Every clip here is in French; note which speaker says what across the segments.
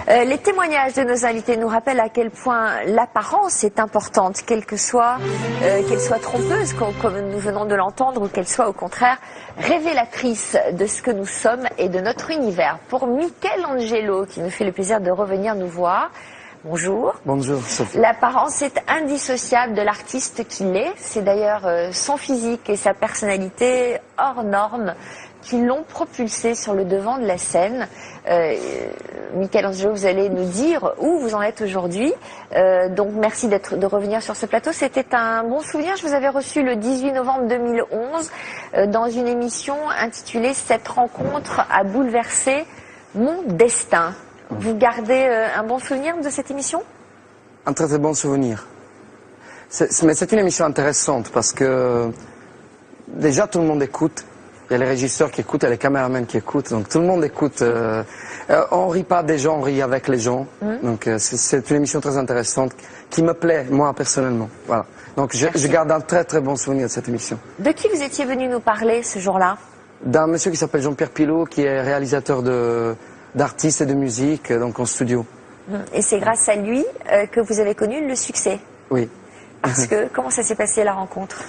Speaker 1: Les témoignages de nos invités nous rappellent à quel point l'apparence est importante, qu'elle soit trompeuse, comme nous venons de l'entendre, ou qu'elle soit au contraire révélatrice de ce que nous sommes et de notre univers. Pour Michelangelo, qui nous fait le plaisir de revenir nous voir, bonjour.
Speaker 2: Bonjour, Sophie.
Speaker 1: L'apparence est indissociable de l'artiste qu'il est. C'est d'ailleurs son physique et sa personnalité hors normes qui l'ont propulsé sur le devant de la scène. Michelangelo, vous allez nous dire où vous en êtes aujourd'hui. Donc merci de revenir sur ce plateau. C'était un bon souvenir. Je vous avais reçu le 18 novembre 2011 dans une émission intitulée « Cette rencontre a bouleversé mon destin ». Vous gardez un bon souvenir de cette émission?
Speaker 2: Un très très bon souvenir. Mais c'est une émission intéressante parce que déjà tout le monde écoute. Il y a les régisseurs qui écoutent, il y a les caméramans qui écoutent, donc tout le monde écoute. On rit pas des gens, on rit avec les gens. Donc c'est une émission très intéressante qui me plaît, moi personnellement. Voilà. Donc je garde un très très bon souvenir de cette émission.
Speaker 1: De qui vous étiez venu nous parler ce jour-là?
Speaker 2: D'un monsieur qui s'appelle Jean-Pierre Pilot, qui est réalisateur d'artistes et de musique, donc en studio.
Speaker 1: Et c'est grâce à lui que vous avez connu le succès?
Speaker 2: Oui.
Speaker 1: Parce que, comment ça s'est passé la rencontre?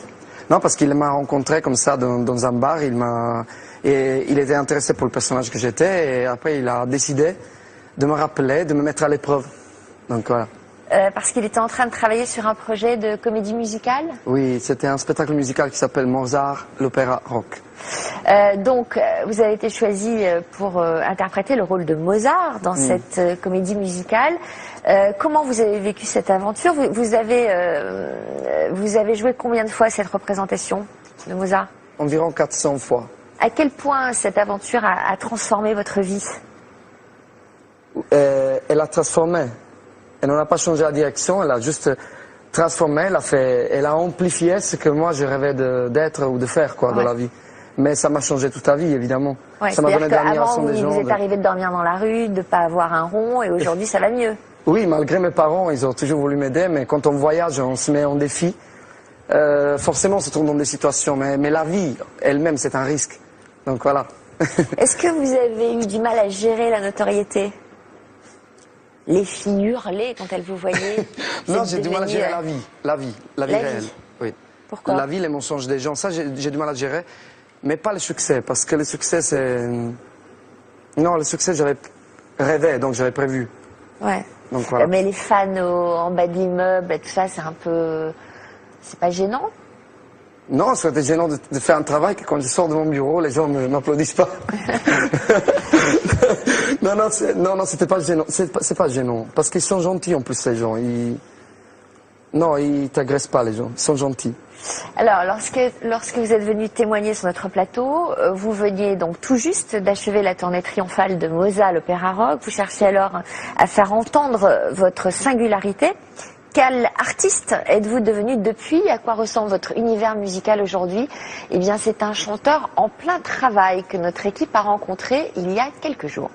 Speaker 2: Non, parce qu'il m'a rencontré comme ça dans un bar, et il était intéressé pour le personnage que j'étais, et après il a décidé de me rappeler, de me mettre à l'épreuve. Donc voilà.
Speaker 1: Parce qu'il était en train de travailler sur un projet de comédie musicale?
Speaker 2: Oui, c'était un spectacle musical qui s'appelle Mozart, l'opéra rock.
Speaker 1: Donc, vous avez été choisi pour interpréter le rôle de Mozart dans cette comédie musicale. Comment vous avez vécu cette aventure? Vous avez joué combien de fois cette représentation de Mozart?
Speaker 2: Environ 400 fois.
Speaker 1: À quel point cette aventure a transformé votre vie?
Speaker 2: Elle a transformé. Elle n'a pas changé la direction, elle a juste transformé, elle a amplifié ce que moi je rêvais d'être ou de faire dans la vie. Mais ça m'a changé toute la vie, évidemment.
Speaker 1: Ouais,
Speaker 2: ça m'a donné de l'admiration des gens.
Speaker 1: Vous êtes arrivé de dormir dans la rue, de ne pas avoir un rond, et aujourd'hui ça va mieux.
Speaker 2: Oui, malgré mes parents, ils ont toujours voulu m'aider, mais quand on voyage, on se met en défi. Forcément, on se trouve dans des situations, mais la vie elle-même, c'est un risque. Donc voilà.
Speaker 1: Est-ce que vous avez eu du mal à gérer la notoriété? Les filles hurlaient quand elles vous voyaient?
Speaker 2: Non, j'ai du mal à gérer la vie réelle. Oui.
Speaker 1: Pourquoi?
Speaker 2: La vie, les mensonges des gens, ça j'ai du mal à gérer, mais pas le succès, parce que le succès c'est... Non, le succès j'avais rêvé, donc j'avais prévu.
Speaker 1: Ouais.
Speaker 2: Donc, voilà.
Speaker 1: Mais les fans en bas de l'immeuble et tout ça, c'est un peu... C'est pas gênant?
Speaker 2: Non, c'était gênant de faire un travail que quand je sors de mon bureau, les gens ne m'applaudissent pas. non, c'était pas gênant. C'est pas gênant. Parce qu'ils sont gentils en plus, les gens. Non, ils t'agressent pas, les gens. Ils sont gentils.
Speaker 1: Alors, lorsque vous êtes venu témoigner sur notre plateau, vous veniez donc tout juste d'achever la tournée triomphale de Mozart, l'opéra rock. Vous cherchiez alors à faire entendre votre singularité. Quel artiste êtes-vous devenu depuis? À quoi ressemble votre univers musical aujourd'hui? Eh bien, c'est un chanteur en plein travail que notre équipe a rencontré il y a quelques jours.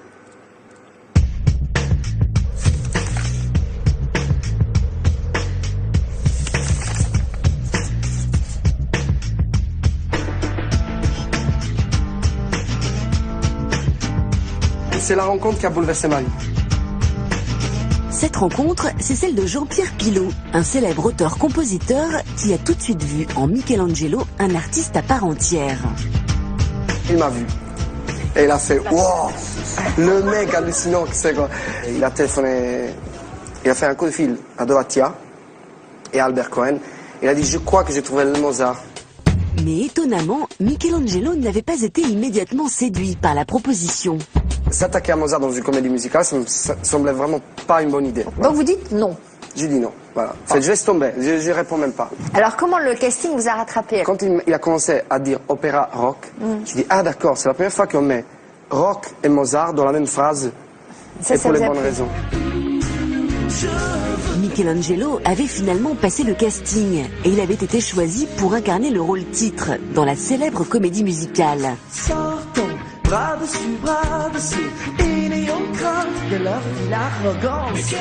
Speaker 2: C'est la rencontre qui a bouleversé ma vie.
Speaker 3: Cette rencontre, c'est celle de Jean-Pierre Pilot, un célèbre auteur-compositeur qui a tout de suite vu en Michelangelo un artiste à part entière.
Speaker 2: Il m'a vu et il a fait « Wow !» Le mec hallucinant, c'est quoi. Il a téléphoné, il a fait un coup de fil à Dorothea et à Albert Cohen. Il a dit « Je crois que j'ai trouvé le Mozart ».
Speaker 3: Mais étonnamment, Michelangelo n'avait pas été immédiatement séduit par la proposition.
Speaker 2: S'attaquer à Mozart dans une comédie musicale, ça me semblait vraiment pas une bonne idée.
Speaker 1: Donc vous dites non?
Speaker 2: J'ai dit non, voilà. Je laisse tomber, je réponds même pas.
Speaker 1: Alors comment le casting vous a rattrapé?
Speaker 2: Quand il a commencé à dire opéra rock, j'ai dit ah d'accord, c'est la première fois qu'on met rock et Mozart dans la même phrase, et pour les bonnes raisons.
Speaker 3: Michelangelo avait finalement passé le casting et il avait été choisi pour incarner le rôle titre dans la célèbre comédie musicale.
Speaker 4: Bras dessus, bras dessus, et n'ayons crainte de leur l'arrogance.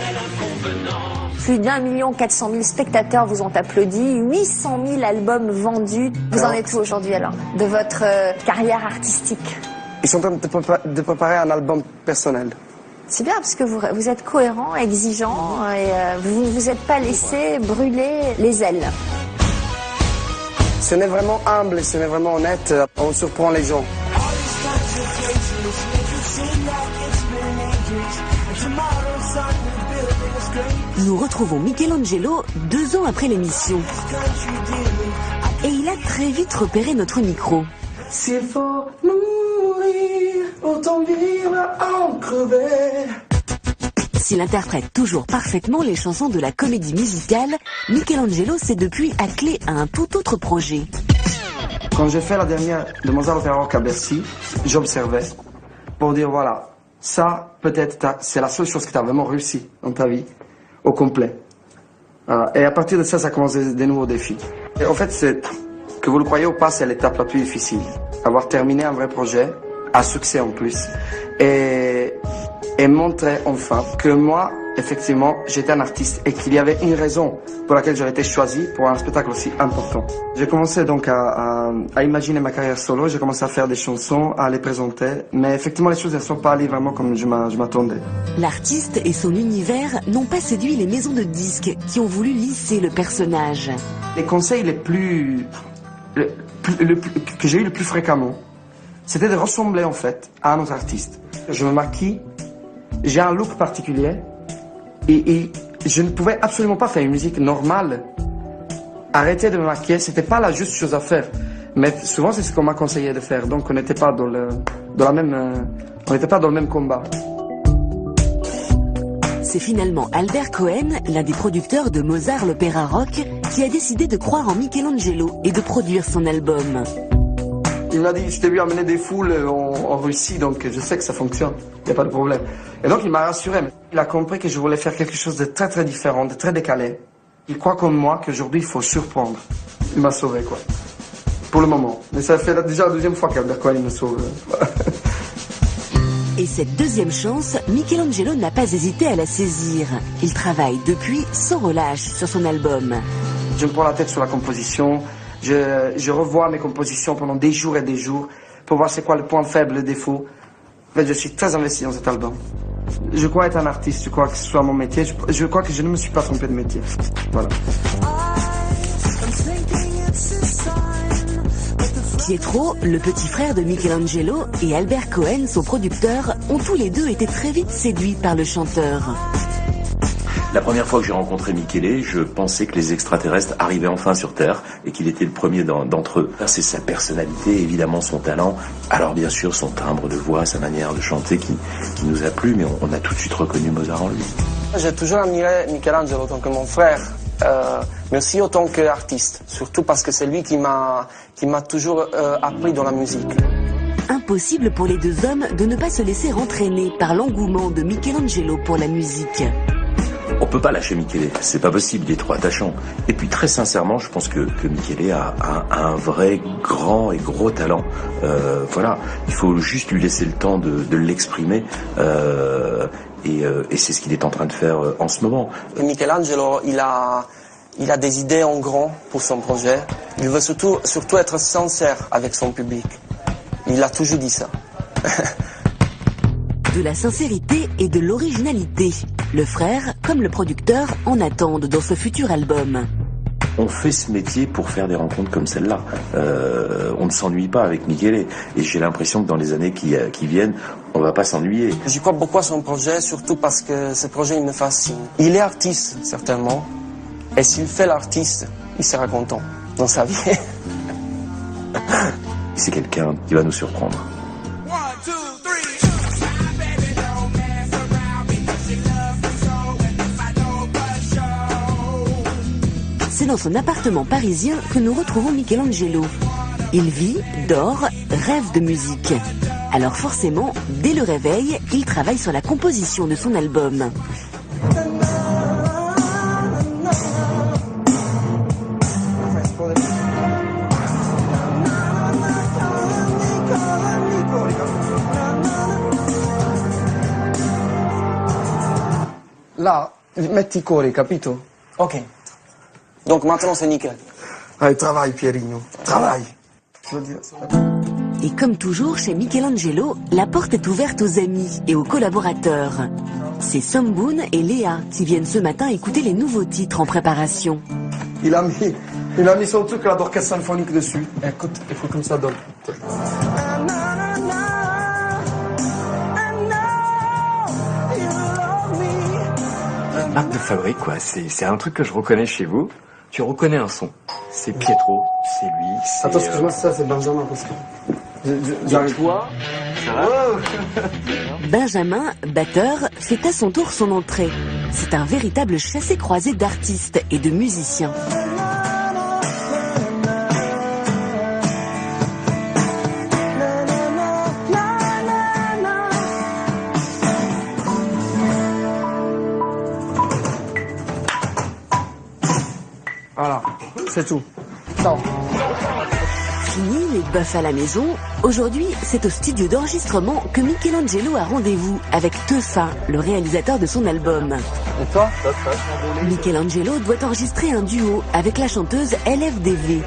Speaker 1: Plus d'1,4 million spectateurs vous ont applaudi, 800 000 albums vendus. Vous en êtes où aujourd'hui alors, de votre carrière artistique?
Speaker 2: Ils sont en train de préparer un album personnel.
Speaker 1: C'est bien parce que vous êtes cohérent, exigeant et vous ne vous êtes pas laissé brûler les ailes.
Speaker 2: Si on est vraiment humble, si on est vraiment honnête, on surprend les gens.
Speaker 3: Nous retrouvons Michelangelo 2 ans après l'émission. Et il a très vite repéré notre micro.
Speaker 4: S'il faut mourir, autant vivre à en crever.
Speaker 3: S'il interprète toujours parfaitement les chansons de la comédie musicale, Michelangelo s'est depuis attelé à un tout autre projet.
Speaker 2: Quand j'ai fait la dernière de Mozart Opéra Rock à Bercy, j'observais pour dire voilà, ça peut-être c'est la seule chose que tu as vraiment réussi dans ta vie, au complet. Voilà. Et à partir de ça, ça commence des nouveaux défis. Et en fait, que vous le croyez ou pas, c'est l'étape la plus difficile. Avoir terminé un vrai projet, à succès en plus, et montrer enfin que moi, effectivement, j'étais un artiste et qu'il y avait une raison pour laquelle j'aurais été choisi pour un spectacle aussi important. J'ai commencé donc à imaginer ma carrière solo, j'ai commencé à faire des chansons, à les présenter, mais effectivement les choses ne sont pas allées vraiment comme je m'attendais.
Speaker 3: L'artiste et son univers n'ont pas séduit les maisons de disques qui ont voulu lisser le personnage.
Speaker 2: Les conseils que j'ai eu le plus fréquemment, c'était de ressembler en fait à un autre artiste. Je me maquille, j'ai un look particulier et je ne pouvais absolument pas faire une musique normale. Arrêter de me maquiller, c'était pas la juste chose à faire. Mais souvent c'est ce qu'on m'a conseillé de faire, donc on n'était pas dans le même combat.
Speaker 3: C'est finalement Albert Cohen, l'un des producteurs de Mozart l'Opéra Rock, qui a décidé de croire en Michelangelo et de produire son album.
Speaker 2: Il m'a dit, je t'ai vu amener des foules en Russie, donc je sais que ça fonctionne, il n'y a pas de problème. Et donc il m'a rassuré, il a compris que je voulais faire quelque chose de très très différent, de très décalé. Il croit comme moi qu'aujourd'hui il faut surprendre. Il m'a sauvé quoi, pour le moment. Mais ça fait déjà la deuxième fois qu'Albert Cohen me sauve.
Speaker 3: Et cette deuxième chance, Michelangelo n'a pas hésité à la saisir. Il travaille depuis sans relâche sur son album.
Speaker 2: Je me prends la tête sur la composition, je revois mes compositions pendant des jours et des jours pour voir c'est quoi le point faible, le défaut. En fait, je suis très investi dans cet album. Je crois être un artiste, je crois que ce soit mon métier, je crois que je ne me suis pas trompé de métier. Voilà.
Speaker 3: Pietro, le petit frère de Michelangelo, et Albert Cohen, son producteur, ont tous les deux été très vite séduits par le chanteur.
Speaker 5: La première fois que j'ai rencontré Michele, je pensais que les extraterrestres arrivaient enfin sur Terre et qu'il était le premier d'entre eux. C'est sa personnalité, évidemment son talent, alors bien sûr son timbre de voix, sa manière de chanter qui nous a plu, mais on a tout de suite reconnu Mozart en lui.
Speaker 2: J'ai toujours admiré Michelangelo en tant que mon frère, mais aussi en tant qu'artiste, surtout parce que c'est lui qui m'a toujours appris dans la musique.
Speaker 3: Impossible pour les deux hommes de ne pas se laisser entraîner par l'engouement de Michelangelo pour la musique.
Speaker 5: On peut pas lâcher Michele, c'est pas possible, il est trop attachant. Et puis très sincèrement, je pense que Michele a un vrai grand et gros talent. Voilà, il faut juste lui laisser le temps de l'exprimer. Et c'est ce qu'il est en train de faire en ce moment.
Speaker 2: Et Michelangelo, il a des idées en grand pour son projet. Il veut surtout être sincère avec son public. Il a toujours dit ça.
Speaker 3: De la sincérité et de l'originalité. Le frère, comme le producteur, en attendent dans ce futur album.
Speaker 5: On fait ce métier pour faire des rencontres comme celle-là. On ne s'ennuie pas avec Michele. Et j'ai l'impression que dans les années qui viennent, on va pas s'ennuyer.
Speaker 2: J'y crois beaucoup à son projet, surtout parce que ce projet, il me fascine. Il est artiste, certainement. Et s'il fait l'artiste, il sera content dans sa vie.
Speaker 5: C'est quelqu'un qui va nous surprendre.
Speaker 3: C'est dans son appartement parisien que nous retrouvons Michelangelo. Il vit, dort, rêve de musique. Alors forcément, dès le réveil, il travaille sur la composition de son album.
Speaker 2: Là, metti i cori, capito?
Speaker 6: Ok. Donc maintenant c'est nickel.
Speaker 2: Allez, travaille, Pierino, travaille. Je veux dire,
Speaker 3: Et comme toujours, chez Michelangelo, la porte est ouverte aux amis et aux collaborateurs. C'est Somboun et Léa qui viennent ce matin écouter les nouveaux titres en préparation.
Speaker 2: Il a mis son truc là d'orchestre symphonique dessus. Écoute, comme ça donne.
Speaker 6: Marque de fabrique, quoi. C'est un truc que je reconnais chez vous. Tu reconnais un son. C'est Pietro, c'est lui, c'est...
Speaker 2: Attends, excuse-moi, ça c'est Benjamin parce que... J'arrive.
Speaker 6: Toi, ça va?
Speaker 3: Benjamin, batteur, fait à son tour son entrée. C'est un véritable chassé-croisé d'artistes et de musiciens.
Speaker 2: Voilà, c'est tout. Non.
Speaker 3: Fini les bœufs à la maison. Aujourd'hui, c'est au studio d'enregistrement que Michelangelo a rendez-vous avec Teufa, le réalisateur de son album.
Speaker 2: Et toi?
Speaker 3: Michelangelo doit enregistrer un duo avec la chanteuse LFDV.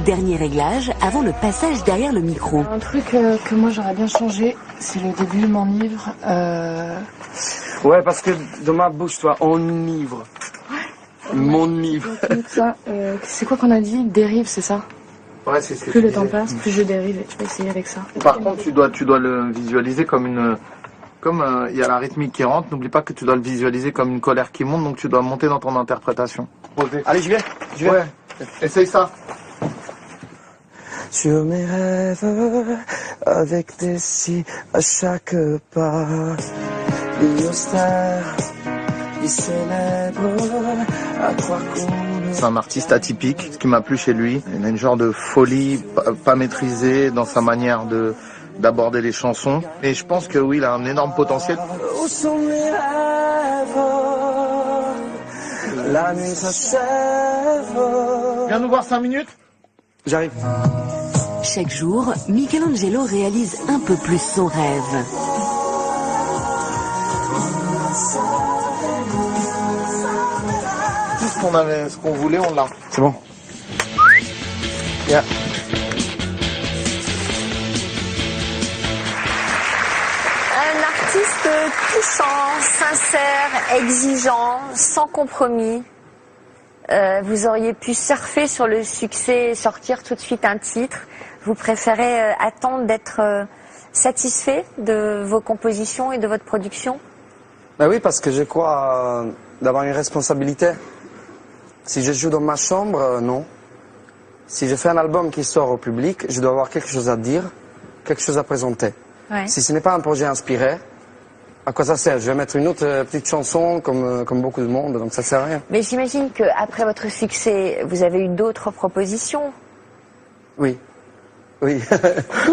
Speaker 3: Dernier réglage avant le passage derrière le micro.
Speaker 7: Un truc que moi j'aurais bien changé, c'est le début m'enivre.
Speaker 2: Ouais, parce que de ma bouche, toi, enivre. M'enivre.
Speaker 7: Ça, c'est quoi qu'on a dit? Dérive, c'est ça?
Speaker 2: Ouais, c'est ce que
Speaker 7: Plus
Speaker 2: tu
Speaker 7: le temps
Speaker 2: disais.
Speaker 7: passe, plus je dérive. Je vais essayer avec ça.
Speaker 8: Par contre, tu dois le visualiser comme une... Comme il y a la rythmique qui rentre, n'oublie pas que tu dois le visualiser comme une colère qui monte, donc tu dois monter dans ton interprétation.
Speaker 2: Allez, j'y vais.
Speaker 8: Ouais, essaye ça.
Speaker 2: Sur mes rêves, avec des si à chaque pas, des austères, des célèbres, à croire qu'on...
Speaker 8: C'est un artiste atypique, ce qui m'a plu chez lui. Il a une genre de folie pas maîtrisée dans sa manière d'aborder les chansons. Et je pense que oui, il a un énorme potentiel.
Speaker 2: Où sont mes rêves? La nuit s'achève.
Speaker 8: Viens nous voir 5 minutes.
Speaker 2: J'arrive.
Speaker 3: Chaque jour, Michelangelo réalise un peu plus son rêve.
Speaker 8: Tout ce qu'on voulait, on l'a.
Speaker 2: C'est bon. Yeah.
Speaker 1: Un artiste touchant, sincère, exigeant, sans compromis. Vous auriez pu surfer sur le succès, sortir tout de suite un titre. Vous préférez attendre d'être satisfait de vos compositions et de votre production?
Speaker 2: Ben oui, parce que je crois d'avoir une responsabilité. Si je joue dans ma chambre, non. Si je fais un album qui sort au public, je dois avoir quelque chose à dire, quelque chose à présenter.
Speaker 1: Ouais.
Speaker 2: Si ce n'est pas un projet inspiré, à quoi ça sert? Je vais mettre une autre petite chanson comme beaucoup de monde, donc ça sert à rien.
Speaker 1: Mais j'imagine qu'après votre succès, vous avez eu d'autres propositions.
Speaker 2: Oui. Oui.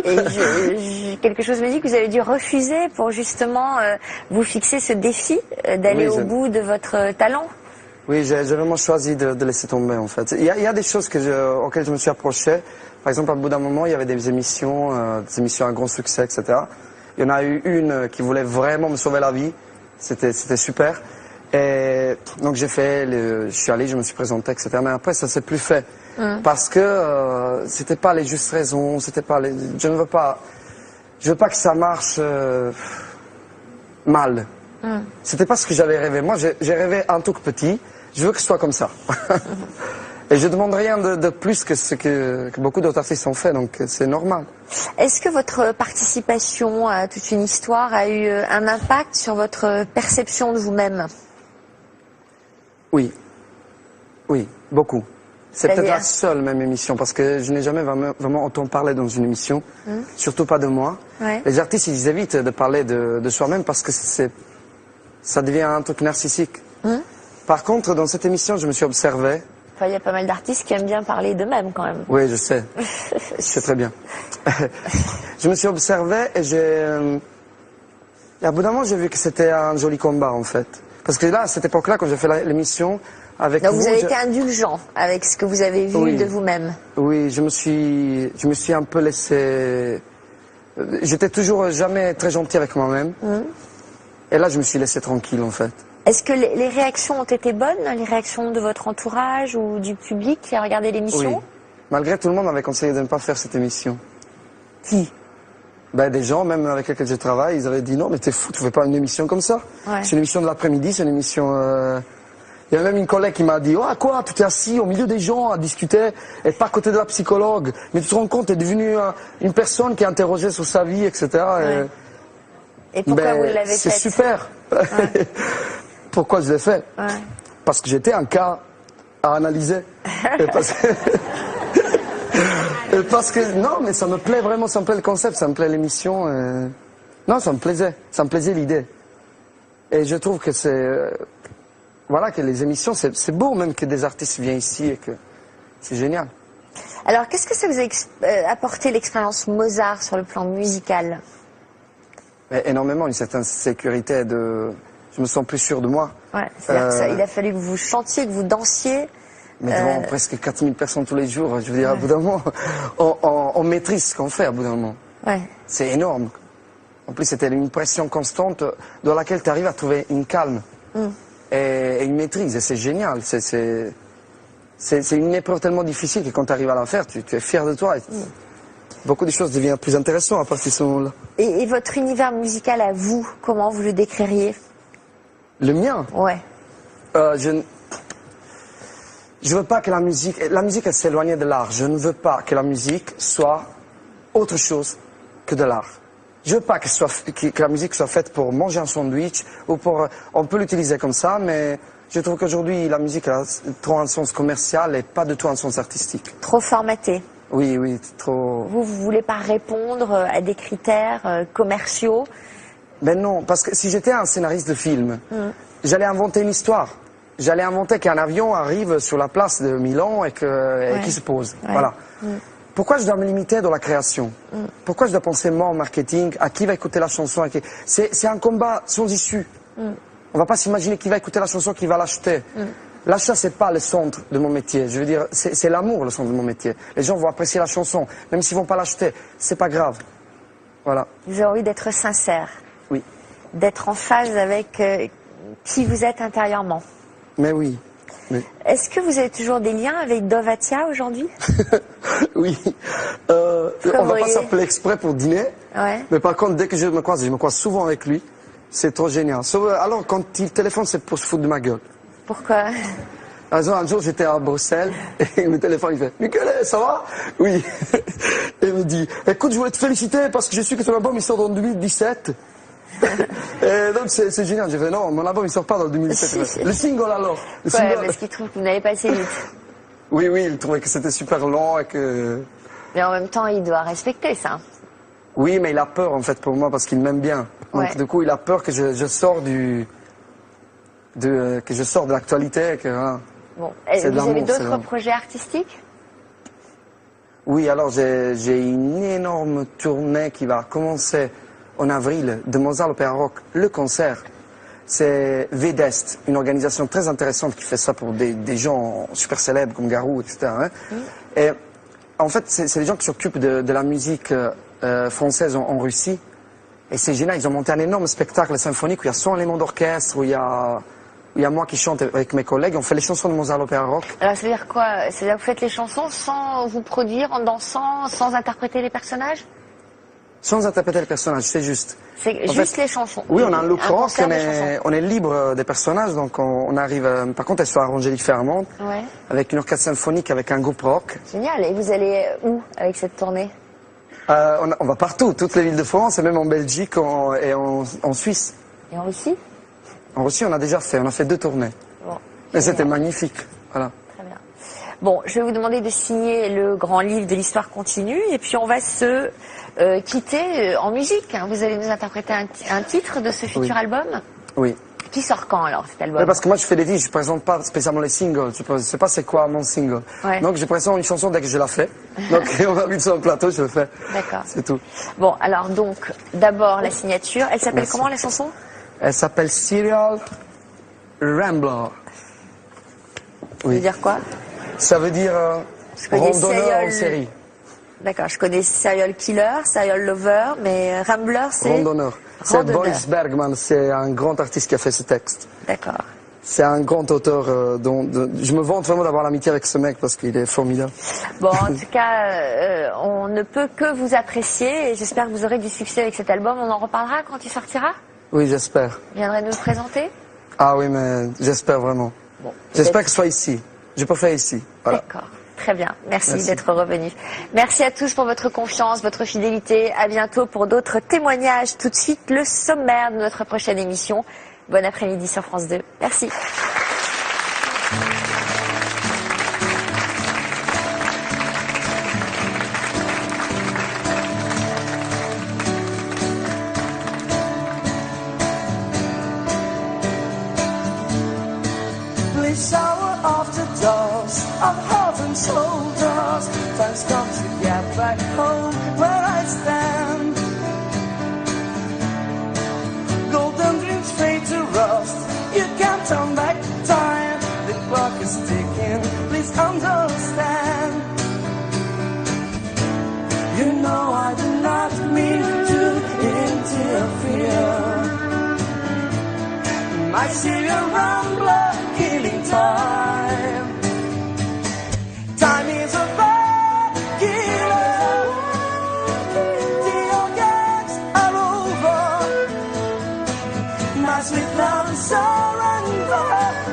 Speaker 1: Et quelque chose me dit que vous avez dû refuser pour justement vous fixer ce défi d'aller
Speaker 2: Oui,
Speaker 1: au bout de votre talent.
Speaker 2: Oui, j'ai vraiment choisi de laisser tomber en fait. Il y a des choses auxquelles je me suis approché. Par exemple, à bout d'un moment, il y avait des émissions à grand succès, etc. Il y en a eu une qui voulait vraiment me sauver la vie. C'était super. Et donc je suis allé, je me suis présenté, etc. Mais après, ça s'est plus fait. Parce que c'était pas les justes raisons, c'était pas je veux pas que ça marche mal. C'était pas ce que j'avais rêvé. Moi, j'ai rêvé un truc petit. Je veux que ce soit comme ça. Et je demande rien de plus que ce que beaucoup d'autres artistes ont fait, donc c'est normal.
Speaker 1: Est-ce que votre participation à toute une histoire a eu un impact sur votre perception de vous-même?
Speaker 2: Oui. Oui, beaucoup. C'est peut-être
Speaker 1: C'est-à-dire
Speaker 2: la seule même émission, parce que je n'ai jamais vraiment autant parlé dans une émission, surtout pas de moi.
Speaker 1: Ouais.
Speaker 2: Les artistes, ils évitent de parler de soi-même parce que ça devient un truc narcissique. Par contre, dans cette émission, je me suis observé.
Speaker 1: Enfin, il y a pas mal d'artistes qui aiment bien parler d'eux-mêmes quand même.
Speaker 2: Oui, je sais. Je sais très bien. Je me suis observé et à bout d'un moment, j'ai vu que c'était un joli combat, en fait. Parce que là, à cette époque-là, quand j'ai fait l'émission avec
Speaker 1: Donc
Speaker 2: vous...
Speaker 1: vous avez été indulgent avec ce que vous avez vu
Speaker 2: Oui.
Speaker 1: de vous-même.
Speaker 2: Oui, je me suis un peu laissé... J'étais toujours jamais très gentil avec moi-même. Et là, je me suis laissé tranquille, en fait.
Speaker 1: Est-ce que les réactions ont été bonnes, les réactions de votre entourage ou du public qui a regardé l'émission?
Speaker 2: Oui. Malgré tout le monde m'avait conseillé de ne pas faire cette émission.
Speaker 1: Qui?
Speaker 2: Ben, des gens, même avec lesquels je travaille, ils avaient dit non, mais t'es fou, tu fais pas une émission comme ça.
Speaker 1: Ouais.
Speaker 2: C'est une émission de l'après-midi, c'est une émission. Il y a même une collègue qui m'a dit, oh, quoi, tu t'es assis au milieu des gens à discuter et pas à côté de la psychologue. Mais tu te rends compte, t'es devenu une personne qui est interrogée sur sa vie, etc.
Speaker 1: Ouais. Et pourquoi vous l'avez fait?
Speaker 2: C'est super.
Speaker 1: Ouais.
Speaker 2: Pourquoi je l'ai fait?
Speaker 1: Ouais.
Speaker 2: Parce que j'étais un cas à analyser. Et parce que non, mais ça me plaît vraiment, ça me plaît le concept, ça me plaît l'émission. Non, ça me plaisait l'idée. Et je trouve que voilà, que les émissions, c'est beau même que des artistes viennent ici et que c'est génial.
Speaker 1: Alors, qu'est-ce que ça vous a apporté l'expérience Mozart sur le plan musical?
Speaker 2: Énormément, une certaine sécurité je me sens plus sûr de moi.
Speaker 1: Ouais, c'est-à-dire qu'il a fallu que vous chantiez, que vous dansiez.
Speaker 2: Mais devant presque 4000 personnes tous les jours, je veux dire, à bout d'un moment, on maîtrise ce qu'on fait à bout d'un moment.
Speaker 1: Ouais.
Speaker 2: C'est énorme. En plus, c'était une pression constante dans laquelle tu arrives à trouver une calme et une maîtrise. Et c'est génial. C'est une épreuve tellement difficile que quand tu arrives à la faire, tu es fier de toi. Et beaucoup de choses deviennent plus intéressantes à partir de ce moment-là.
Speaker 1: Et votre univers musical à vous, comment vous le décririez?
Speaker 2: Le mien?
Speaker 1: Ouais.
Speaker 2: Je veux pas que la musique elle s'éloigne de l'art. Je ne veux pas que la musique soit autre chose que de l'art. Je veux pas que la musique soit faite pour manger un sandwich ou on peut l'utiliser comme ça, mais je trouve qu'aujourd'hui la musique a trop un sens commercial et pas du tout un sens artistique.
Speaker 1: Trop formaté.
Speaker 2: Oui, trop.
Speaker 1: Vous voulez pas répondre à des critères commerciaux?
Speaker 2: Ben non, parce que si j'étais un scénariste de film, j'allais inventer une histoire. J'allais inventer qu'un avion arrive sur la place de Milan et qu'il se pose. Ouais. Voilà. Pourquoi je dois me limiter dans la création? Pourquoi je dois penser moi en marketing? À qui va écouter la chanson? C'est un combat sans issue. On va pas s'imaginer qui va écouter la chanson, qui va l'acheter. L'achat, c'est pas le centre de mon métier. Je veux dire, c'est l'amour le centre de mon métier. Les gens vont apprécier la chanson, même s'ils vont pas l'acheter. C'est pas grave. Voilà.
Speaker 1: Vous avez envie d'être sincère.
Speaker 2: Oui.
Speaker 1: D'être en phase avec qui vous êtes intérieurement.
Speaker 2: Mais oui.
Speaker 1: Est-ce que vous avez toujours des liens avec Dovatia aujourd'hui?
Speaker 2: Oui. On va pas s'appeler exprès pour dîner.
Speaker 1: Ouais.
Speaker 2: Mais par contre, dès que je me croise souvent avec lui. C'est trop génial. Sauf, alors, quand il téléphone, c'est pour se foutre de ma gueule.
Speaker 1: Pourquoi?
Speaker 2: Un jour, j'étais à Bruxelles et il me téléphone, il fait « Michele, ça va ?» Oui. Et il me dit « Écoute, je voulais te féliciter parce que je suis que ton album, il sort en 2017. » Et donc, c'est génial. J'ai fait « Non, mon album, il sort pas dans 2017. » Le single, alors. Le single.
Speaker 1: Parce qu'il trouve que vous n'allez pas assez vite.
Speaker 2: Oui, il trouvait que c'était super long et que...
Speaker 1: Mais en même temps, il doit respecter ça.
Speaker 2: Oui, mais il a peur, en fait, pour moi, parce qu'il m'aime bien. Donc, du coup, il a peur que je sors que je sors de l'actualité. Voilà.
Speaker 1: Bon. Vous avez d'autres projets artistiques?
Speaker 2: Oui, alors j'ai une énorme tournée qui va commencer en avril de Mozart l'Opéra Rock, le concert. C'est Vedest, une organisation très intéressante qui fait ça pour des gens super célèbres comme Garou, etc. Hein. Et en fait, c'est des gens qui s'occupent de la musique française en Russie. Et c'est génial, ils ont monté un énorme spectacle symphonique où il y a 100 éléments d'orchestre, où il y a moi qui chante avec mes collègues, on fait les chansons de Mozart l'Opéra Rock. Alors,
Speaker 1: ça veut dire quoi? C'est-à-dire que vous faites les chansons sans vous produire, en dansant, sans interpréter les personnages?
Speaker 2: Sans interpréter les personnages, c'est juste.
Speaker 1: C'est juste les chansons?
Speaker 2: Oui, on a un look rock, on est libre des personnages, donc on arrive... par contre, elles sont arrangées différemment, avec une orchestre symphonique, avec un groupe rock.
Speaker 1: Génial, et vous allez où avec cette tournée?
Speaker 2: On va partout, toutes les villes de France, et même en Belgique et en Suisse.
Speaker 1: Et en Russie?
Speaker 2: En Russie, on a fait 2 tournées. Bon, et c'était magnifique. Voilà.
Speaker 1: Très bien. Bon, je vais vous demander de signer le grand livre de l'histoire continue, et puis on va se quitter en musique. Vous allez nous interpréter un titre de ce futur album? Oui. Qui sort quand alors cet album?
Speaker 2: Parce que moi je fais des disques, je présente pas spécialement les singles, je sais pas c'est quoi mon single. Donc je présente une chanson dès que je la fais. Donc on va vite sur le plateau, je le fais. D'accord. C'est tout.
Speaker 1: Bon, alors donc, d'abord la signature, elle s'appelle comment la chanson?
Speaker 2: Elle s'appelle Serial Rambler.
Speaker 1: Ça veut dire quoi?
Speaker 2: Ça veut dire randonneur en série.
Speaker 1: D'accord, je connais Serial Killer, Serial Lover, mais Rambler c'est...
Speaker 2: Randonneur. C'est Boris Bergman, c'est un grand artiste qui a fait ce texte.
Speaker 1: D'accord.
Speaker 2: C'est un grand auteur je me vante vraiment d'avoir l'amitié avec ce mec parce qu'il est formidable.
Speaker 1: Bon, en tout cas, on ne peut que vous apprécier et j'espère que vous aurez du succès avec cet album. On en reparlera quand il sortira?
Speaker 2: Oui, j'espère.
Speaker 1: Vous viendrez nous le présenter?
Speaker 2: Ah oui, mais j'espère vraiment.
Speaker 1: Bon,
Speaker 2: j'espère que ce soit ici. Je préfère ici. Voilà.
Speaker 1: D'accord. Très bien. Merci d'être revenu. Merci à tous pour votre confiance, votre fidélité. À bientôt pour d'autres témoignages. Tout de suite, le sommaire de notre prochaine émission. Bon après-midi sur France 2. Merci.
Speaker 4: Please shower after doors of heart and shoulders. Time's come to get back home where I stand. Golden dreams fade to rust. You can't turn back time. The clock is ticking. Please understand. You know I do not mean to interfere. I see you run blood killing time. Time is a bad killer. The old games are over. My sweet love surrender.